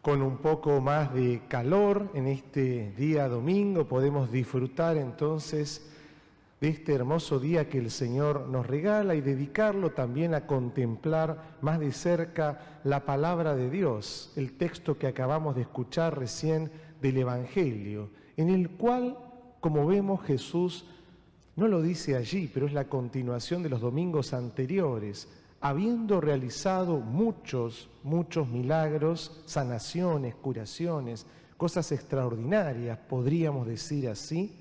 Con un poco más de calor en este día domingo podemos disfrutar entonces de este hermoso día que el Señor nos regala y dedicarlo también a contemplar más de cerca la palabra de Dios, el texto que acabamos de escuchar recién del Evangelio, en el cual, como vemos, Jesús no lo dice allí, pero es la continuación de los domingos anteriores, habiendo realizado muchos milagros, sanaciones, curaciones, cosas extraordinarias, podríamos decir así,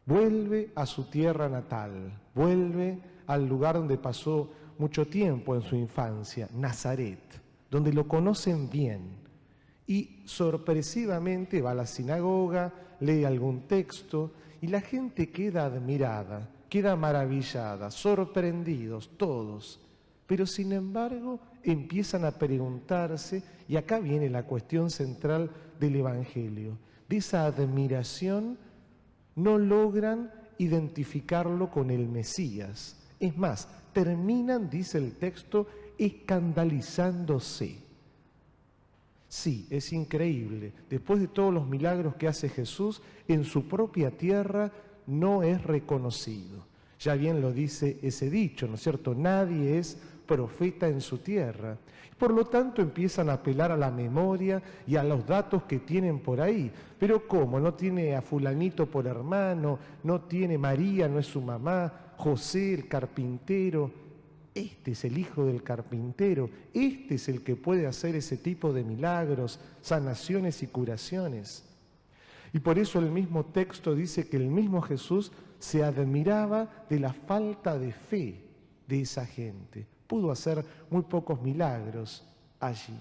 vuelve a su tierra natal, vuelve al lugar donde pasó mucho tiempo en su infancia, Nazaret, donde lo conocen bien. Y sorpresivamente va a la sinagoga, lee algún texto y la gente queda admirada, queda maravillada, sorprendidos todos. Pero sin embargo empiezan a preguntarse, y acá viene la cuestión central del Evangelio, de esa admiración no logran identificarlo con el Mesías. Es más, terminan, dice el texto, escandalizándose. Sí, es increíble. Después de todos los milagros que hace Jesús, en su propia tierra no es reconocido. Ya bien lo dice ese dicho, ¿no es cierto? Nadie es profeta en su tierra. Por lo tanto, empiezan a apelar a la memoria y a los datos que tienen por ahí. Pero ¿cómo? No tiene a fulanito por hermano, no tiene María, no es su mamá, José el carpintero. Este es el hijo del carpintero, este es el que puede hacer ese tipo de milagros, sanaciones y curaciones. Y por eso el mismo texto dice que el mismo Jesús se admiraba de la falta de fe de esa gente. Pudo hacer muy pocos milagros allí.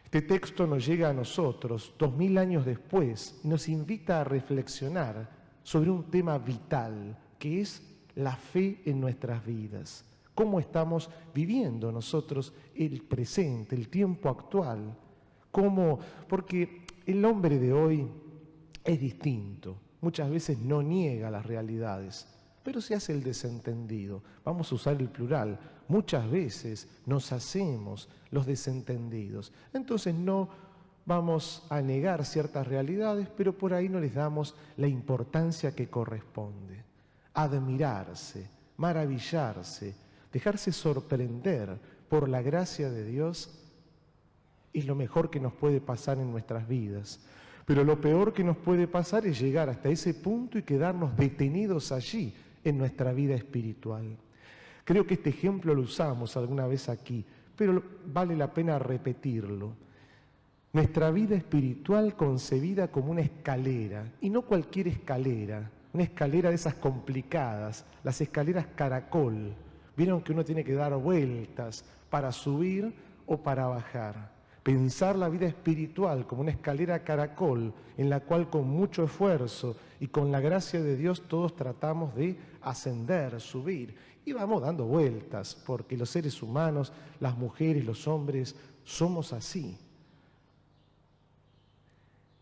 Este texto nos llega a nosotros 2000 años después y nos invita a reflexionar sobre un tema vital, que es la fe en nuestras vidas. ¿Cómo estamos viviendo nosotros el presente, el tiempo actual? ¿Cómo? Porque el hombre de hoy es distinto. Muchas veces no niega las realidades, pero se hace el desentendido. Vamos a usar el plural. Muchas veces nos hacemos los desentendidos. Entonces no vamos a negar ciertas realidades, pero por ahí no les damos la importancia que corresponde. Admirarse, maravillarse, dejarse sorprender por la gracia de Dios es lo mejor que nos puede pasar en nuestras vidas. Pero lo peor que nos puede pasar es llegar hasta ese punto y quedarnos detenidos allí en nuestra vida espiritual. Creo que este ejemplo lo usamos alguna vez aquí, pero vale la pena repetirlo. Nuestra vida espiritual concebida como una escalera, y no cualquier escalera, una escalera de esas complicadas, las escaleras caracol. Vieron que uno tiene que dar vueltas para subir o para bajar. Pensar la vida espiritual como una escalera caracol en la cual con mucho esfuerzo y con la gracia de Dios todos tratamos de ascender, subir. Y vamos dando vueltas porque los seres humanos, las mujeres, los hombres, somos así.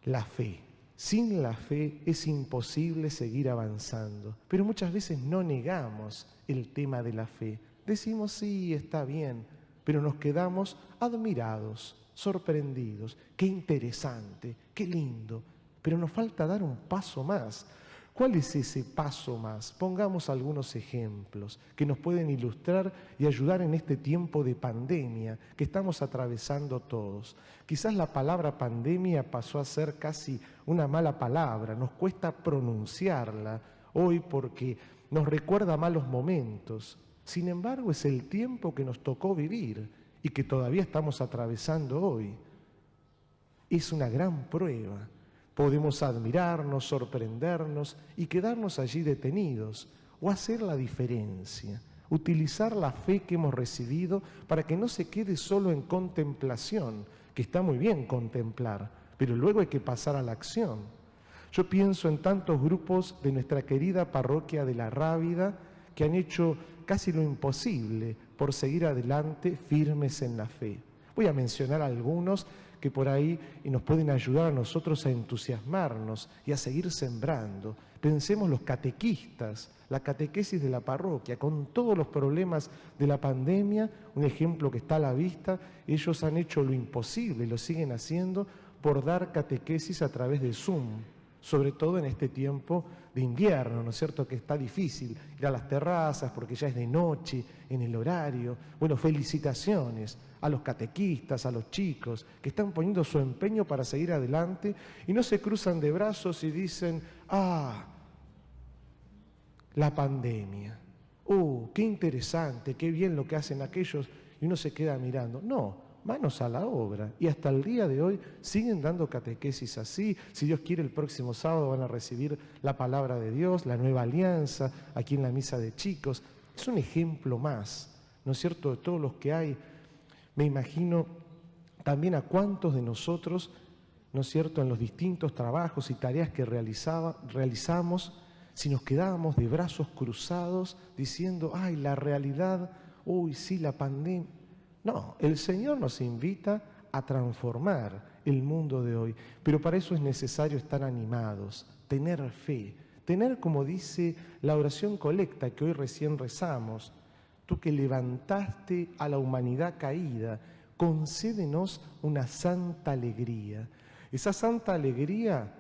La fe. Sin la fe es imposible seguir avanzando, pero muchas veces no negamos el tema de la fe. Decimos, sí, está bien, pero nos quedamos admirados, sorprendidos. Qué interesante, qué lindo, pero nos falta dar un paso más. ¿Cuál es ese paso más? Pongamos algunos ejemplos que nos pueden ilustrar y ayudar en este tiempo de pandemia que estamos atravesando todos. Quizás la palabra pandemia pasó a ser casi una mala palabra, nos cuesta pronunciarla hoy porque nos recuerda malos momentos. Sin embargo, es el tiempo que nos tocó vivir y que todavía estamos atravesando hoy. Es una gran prueba. Podemos admirarnos, sorprendernos y quedarnos allí detenidos o hacer la diferencia, utilizar la fe que hemos recibido para que no se quede solo en contemplación, que está muy bien contemplar, pero luego hay que pasar a la acción. Yo pienso en tantos grupos de nuestra querida parroquia de La Rábida que han hecho casi lo imposible por seguir adelante firmes en la fe. Voy a mencionar algunos que por ahí nos pueden ayudar a nosotros a entusiasmarnos y a seguir sembrando. Pensemos los catequistas, la catequesis de la parroquia, con todos los problemas de la pandemia, un ejemplo que está a la vista, ellos han hecho lo imposible, lo siguen haciendo por dar catequesis a través de Zoom, sobre todo en este tiempo de invierno, ¿no es cierto?, que está difícil ir a las terrazas porque ya es de noche, en el horario. Bueno, felicitaciones a los catequistas, a los chicos, que están poniendo su empeño para seguir adelante y no se cruzan de brazos y dicen, la pandemia, qué interesante, qué bien lo que hacen aquellos, y uno se queda mirando. No, manos a la obra. Y hasta el día de hoy siguen dando catequesis así. Si Dios quiere, el próximo sábado van a recibir la palabra de Dios, la nueva alianza, aquí en la misa de chicos. Es un ejemplo más, ¿no es cierto?, de todos los que hay. Me imagino también a cuántos de nosotros, ¿no es cierto?, en los distintos trabajos y tareas que realizamos, si nos quedábamos de brazos cruzados diciendo, ¡ay, la realidad! ¡Uy, sí, la pandemia! No, el Señor nos invita a transformar el mundo de hoy, pero para eso es necesario estar animados, tener fe, tener, como dice la oración colecta que hoy recién rezamos, tú que levantaste a la humanidad caída, concédenos una santa alegría. Esa santa alegría,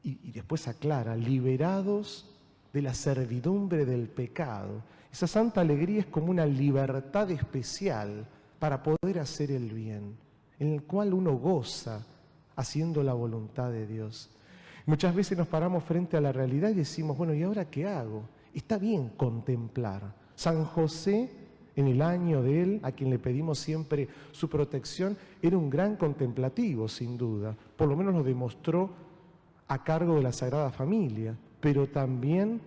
y después aclara, liberados de la servidumbre del pecado. Esa santa alegría es como una libertad especial para poder hacer el bien, en el cual uno goza haciendo la voluntad de Dios. Muchas veces nos paramos frente a la realidad y decimos, bueno, ¿y ahora qué hago? Está bien contemplar. San José, en el año de él, a quien le pedimos siempre su protección, era un gran contemplativo, sin duda. Por lo menos lo demostró a cargo de la Sagrada Familia, pero también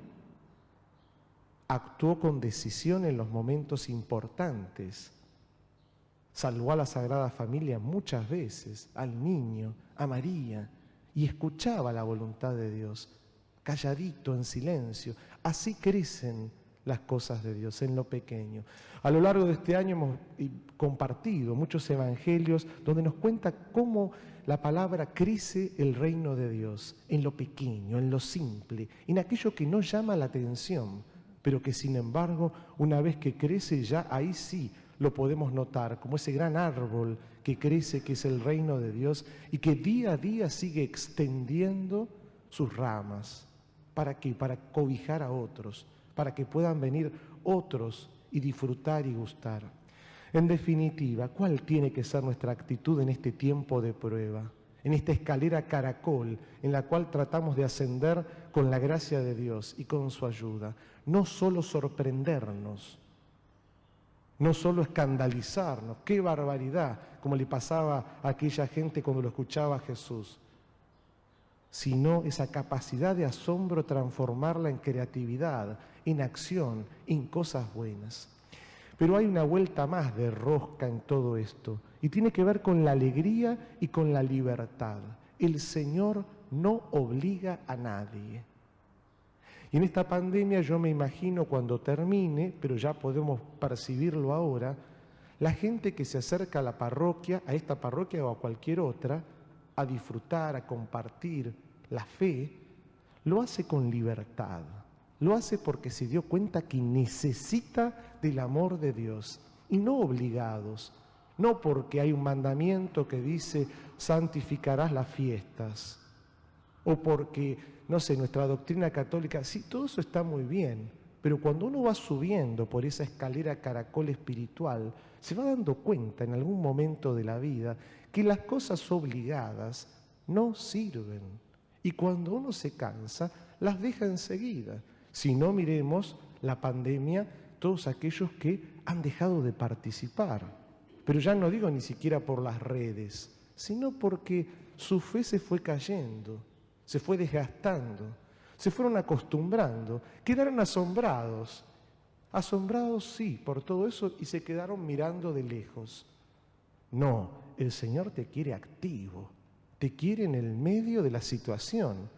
actuó con decisión en los momentos importantes. Salvó a la Sagrada Familia muchas veces, al niño, a María, y escuchaba la voluntad de Dios, calladito, en silencio. Así crecen las cosas de Dios, en lo pequeño. A lo largo de este año hemos compartido muchos evangelios donde nos cuenta cómo la palabra crece el reino de Dios, en lo pequeño, en lo simple, en aquello que no llama la atención, pero que sin embargo, una vez que crece ya ahí sí lo podemos notar, como ese gran árbol que crece, que es el reino de Dios, y que día a día sigue extendiendo sus ramas. ¿Para qué? Para cobijar a otros, para que puedan venir otros y disfrutar y gustar. En definitiva, ¿cuál tiene que ser nuestra actitud en este tiempo de prueba? En esta escalera caracol en la cual tratamos de ascender con la gracia de Dios y con su ayuda. No solo sorprendernos, no solo escandalizarnos, qué barbaridad, como le pasaba a aquella gente cuando lo escuchaba a Jesús, sino esa capacidad de asombro transformarla en creatividad, en acción, en cosas buenas. Pero hay una vuelta más de rosca en todo esto, y tiene que ver con la alegría y con la libertad. El Señor no obliga a nadie. Y en esta pandemia yo me imagino cuando termine, pero ya podemos percibirlo ahora, la gente que se acerca a la parroquia, a esta parroquia o a cualquier otra, a disfrutar, a compartir la fe, lo hace con libertad. Lo hace porque se dio cuenta que necesita del amor de Dios y no obligados, no porque hay un mandamiento que dice santificarás las fiestas o porque, no sé, nuestra doctrina católica, sí, todo eso está muy bien, pero cuando uno va subiendo por esa escalera caracol espiritual, se va dando cuenta en algún momento de la vida que las cosas obligadas no sirven y cuando uno se cansa, las deja enseguida. Si no, miremos la pandemia, todos aquellos que han dejado de participar. Pero ya no digo ni siquiera por las redes, sino porque su fe se fue cayendo, se fue desgastando, se fueron acostumbrando, quedaron asombrados. Asombrados, sí, por todo eso y se quedaron mirando de lejos. No, el Señor te quiere activo, te quiere en el medio de la situación,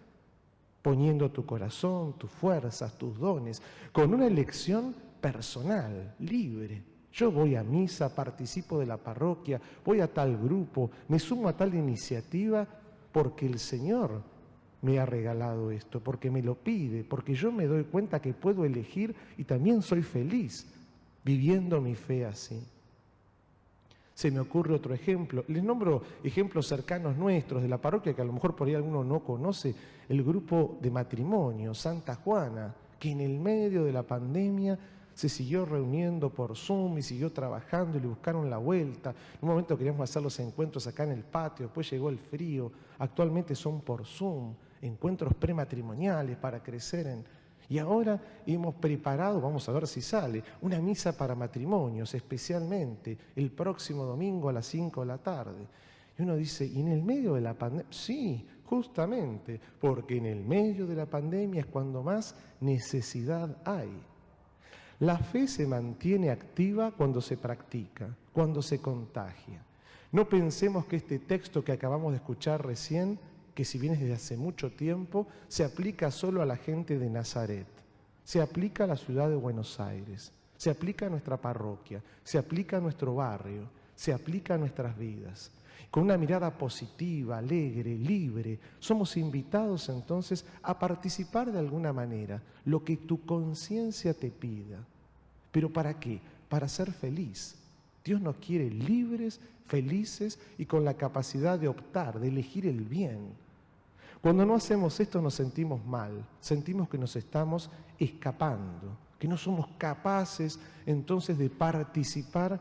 poniendo tu corazón, tus fuerzas, tus dones, con una elección personal, libre. Yo voy a misa, participo de la parroquia, voy a tal grupo, me sumo a tal iniciativa, porque el Señor me ha regalado esto, porque me lo pide, porque yo me doy cuenta que puedo elegir y también soy feliz viviendo mi fe así. Se me ocurre otro ejemplo. Les nombro ejemplos cercanos nuestros de la parroquia que a lo mejor por ahí alguno no conoce. El grupo de matrimonio Santa Juana, que en el medio de la pandemia se siguió reuniendo por Zoom y siguió trabajando y le buscaron la vuelta. En un momento queríamos hacer los encuentros acá en el patio, después llegó el frío. Actualmente son por Zoom, encuentros prematrimoniales para crecer en... Y ahora hemos preparado, vamos a ver si sale, una misa para matrimonios, especialmente el próximo domingo a las 5 de la tarde. Y uno dice, ¿y en el medio de la pandemia? Sí, justamente, porque en el medio de la pandemia es cuando más necesidad hay. La fe se mantiene activa cuando se practica, cuando se contagia. No pensemos que este texto que acabamos de escuchar recién, que si bien es desde hace mucho tiempo, se aplica solo a la gente de Nazaret, se aplica a la ciudad de Buenos Aires, se aplica a nuestra parroquia, se aplica a nuestro barrio, se aplica a nuestras vidas. Con una mirada positiva, alegre, libre, somos invitados entonces a participar de alguna manera, lo que tu conciencia te pida. ¿Pero para qué? Para ser feliz. Dios nos quiere libres, felices y con la capacidad de optar, de elegir el bien. Cuando no hacemos esto nos sentimos mal, sentimos que nos estamos escapando, que no somos capaces entonces de participar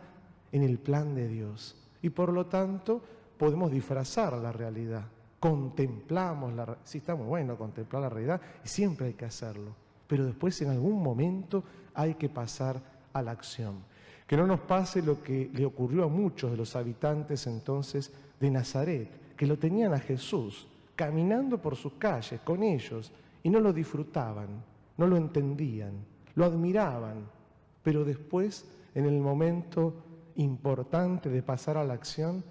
en el plan de Dios. Y por lo tanto podemos disfrazar la realidad, contemplamos la realidad. Sí, está muy bueno contemplar la realidad y siempre hay que hacerlo, pero después en algún momento hay que pasar a la acción. Que no nos pase lo que le ocurrió a muchos de los habitantes entonces de Nazaret, que lo tenían a Jesús caminando por sus calles con ellos y no lo disfrutaban, no lo entendían, lo admiraban, pero después, en el momento importante de pasar a la acción,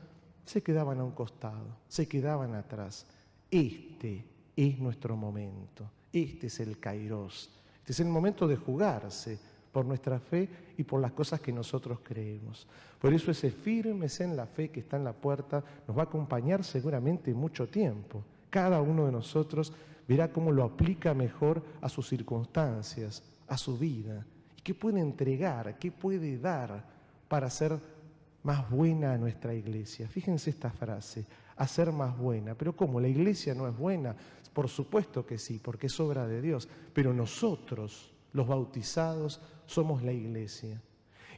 se quedaban a un costado, se quedaban atrás. Este es nuestro momento, este es el Kairos, este es el momento de jugarse por nuestra fe y por las cosas que nosotros creemos. Por eso ese firmes en la fe que está en la puerta nos va a acompañar seguramente mucho tiempo. Cada uno de nosotros verá cómo lo aplica mejor a sus circunstancias, a su vida. ¿Y qué puede entregar, qué puede dar para hacer más buena a nuestra iglesia? Fíjense esta frase, hacer más buena. ¿Pero cómo? ¿La iglesia no es buena? Por supuesto que sí, porque es obra de Dios. Pero nosotros, los bautizados, somos la iglesia.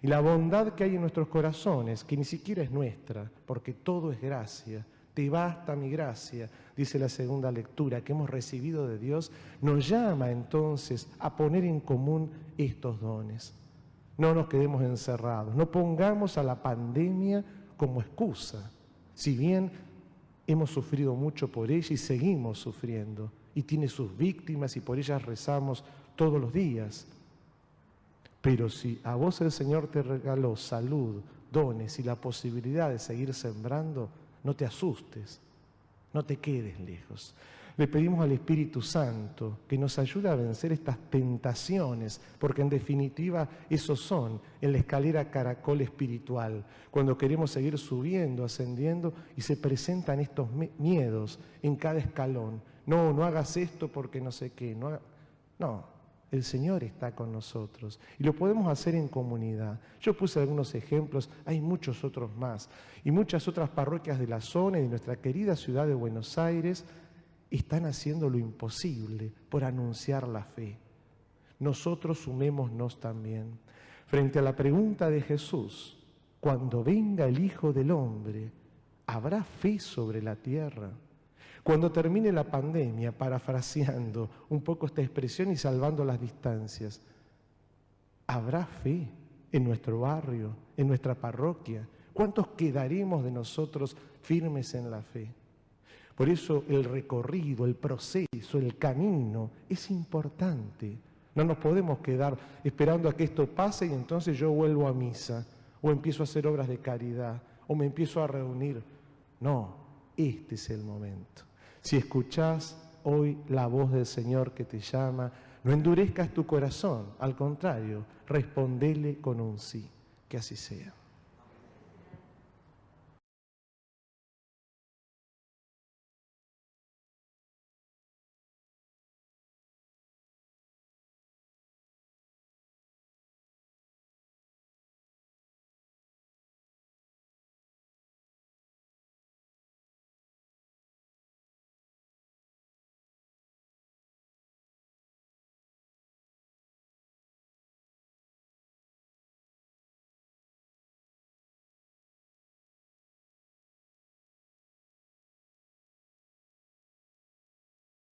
Y la bondad que hay en nuestros corazones, que ni siquiera es nuestra, porque todo es gracia, te basta mi gracia, dice la segunda lectura, que hemos recibido de Dios, nos llama entonces a poner en común estos dones. No nos quedemos encerrados, no pongamos a la pandemia como excusa, si bien hemos sufrido mucho por ella y seguimos sufriendo, y tiene sus víctimas y por ellas rezamos todos los días. Pero si a vos el Señor te regaló salud, dones y la posibilidad de seguir sembrando, no te asustes, no te quedes lejos. Le pedimos al Espíritu Santo que nos ayude a vencer estas tentaciones, porque en definitiva esos son en la escalera caracol espiritual, cuando queremos seguir subiendo, ascendiendo y se presentan estos miedos en cada escalón. No, no hagas esto porque no sé qué, no. El Señor está con nosotros y lo podemos hacer en comunidad. Yo puse algunos ejemplos, hay muchos otros más. Y muchas otras parroquias de la zona y de nuestra querida ciudad de Buenos Aires están haciendo lo imposible por anunciar la fe. Nosotros sumémonos también. Frente a la pregunta de Jesús, cuando venga el Hijo del Hombre, ¿habrá fe sobre la tierra? Cuando termine la pandemia, parafraseando un poco esta expresión y salvando las distancias, ¿habrá fe en nuestro barrio, en nuestra parroquia? ¿Cuántos quedaremos de nosotros firmes en la fe? Por eso el recorrido, el proceso, el camino es importante. No nos podemos quedar esperando a que esto pase y entonces yo vuelvo a misa, o empiezo a hacer obras de caridad, o me empiezo a reunir. No, este es el momento. Si escuchás hoy la voz del Señor que te llama, no endurezcas tu corazón, al contrario, respondele con un sí. Que así sea.